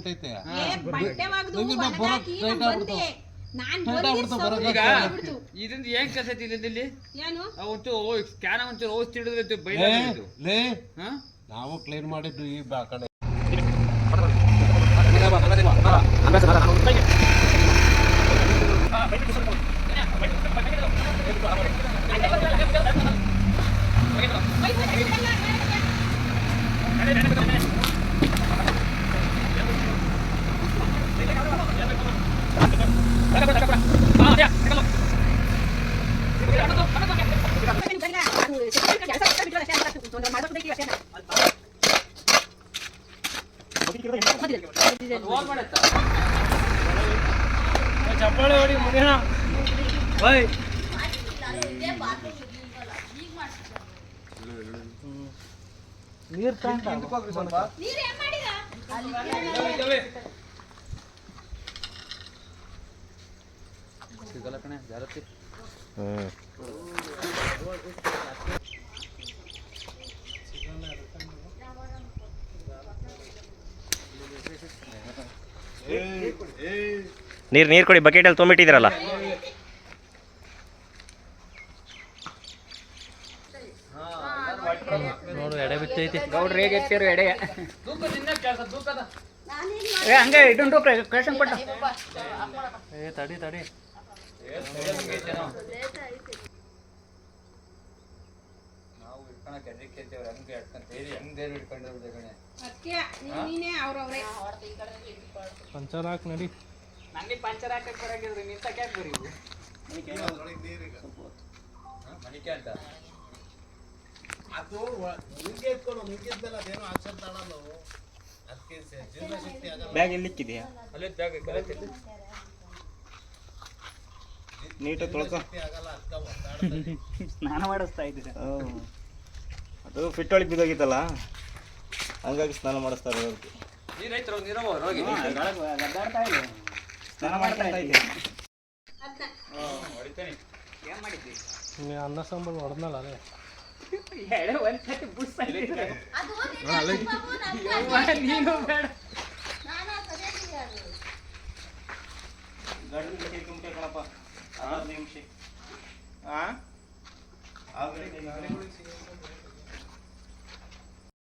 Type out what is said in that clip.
ಆಗ್ಬಿಟ್ಟೈತೆ. ಇದರಿಂದ ಏನ್ ಕೆಲಸ ಇಲ್ಲಿ ಸ್ಕ್ಯಾನ್ ಒಂಚೂರು ಔಷಧಿ ನಾವು ಕ್ಲೀನ್ ಮಾಡಿದ್ದು ಈ ಕಡೆ ಚಪ್ಪಾಳೆ ಹೊಡಿ ಮುನೇನ ಬಾಯ್ ನೀರು ಸಿಗಲ್ಲ ಕಣೆ ಜಾರತಿ. ನೀರು ಕೊಡಿ, ಬಕೆಟಲ್ಲಿ ತೊಗೊಂಬಿಟ್ಟಿದ್ದೀರಲ್ಲ. ನೋಡು ಎಡೆ ಬಿತ್ತೈತಿ ಗೌಡ್ರು ಹೇಗೆ ಎತ್ತಿರು ಎಡೆ ಹಂಗೆ ಇಟ್ಟು ಕಳ್ಸಂಗ್ ಕೊಟ್ಟ ತಡಿ ನಾವು ಇಟ್ಕೊಳಕ್ಕೆ ಅದಕ್ಕೆ ಹಂಗೆ ಇಟ್ಕೊಂತೀವಿ ಹೆಂಗೆ ಇಟ್ಕೊಂಡಿರೋದು ಗಣೆ ಪಂಚರ್ ಹಾಕಿ ನಡಿ. ನನಗೆ ಪಂಚರ್ ಹಾಕಕ್ಕೆ ಬರಂಗಿದ್ರಿ ನಿಂತ ಕ್ಯಾಕ್ ಬರೀ ಮಣಿಕೆ ಅಂತ ಅದು ಹಿಂಗೆ ಇಟ್ಕೊಂಡು ನುಗ್ಗಿದ್ಮೇಲೆ ಅದೇನೋ ಆಕ್ಷನ್ ತಾಳಲ್ಲ ಅದಕ್ಕೆ ಜೀರ್ಣಶಕ್ತಿ ಆಗಲ್ಲ. ಬ್ಯಾಗ್ ಎಲ್ಲಿಕ್ಕಿದೆಯಾ? ಅಲ್ಲೇ ಜಾಗ ಕರೆಕ್ಟ್ ನೀಟಾಗಿ ತೊಳ್ಕೊ. ಆಗಲ್ಲ ಅದಕ್ಕೆ ಒದ್ದಾಡ್ತಾರೆ. ಸ್ನಾನ ಮಾಡಿಸ್ತಾ ಇದ್ದೀರ. ಅದು ಫಿಟ್ ಒಳಗೆ ಬಿದ್ದೋಗಿತ್ತಲ್ಲ, ಹಂಗಾಗಿ ಸ್ನಾನ ಮಾಡಿಸ್ತಾರೆ. ನೀರೈತರು ನೀರವ ರೋಗಿ ಸ್ನಾನ ಮಾಡ್ತಾ ಇದ್ದೆ. ಹೊಡಿತೇನೆ. ಏನ್ ಮಾಡಿದ್ವಿ? ಅನ್ನ ಸಾಂಬಾರು ಹೊಡೆದ್ನಲ್ಲ ಅದೇ ಎಳೆ ಒಂದ್ಸತಿ ಬುಸ್ ನೀನು ಬೇಡ. ಗಂಡು ಕಣಪ್ಪ 15 ನಿಮಿಷ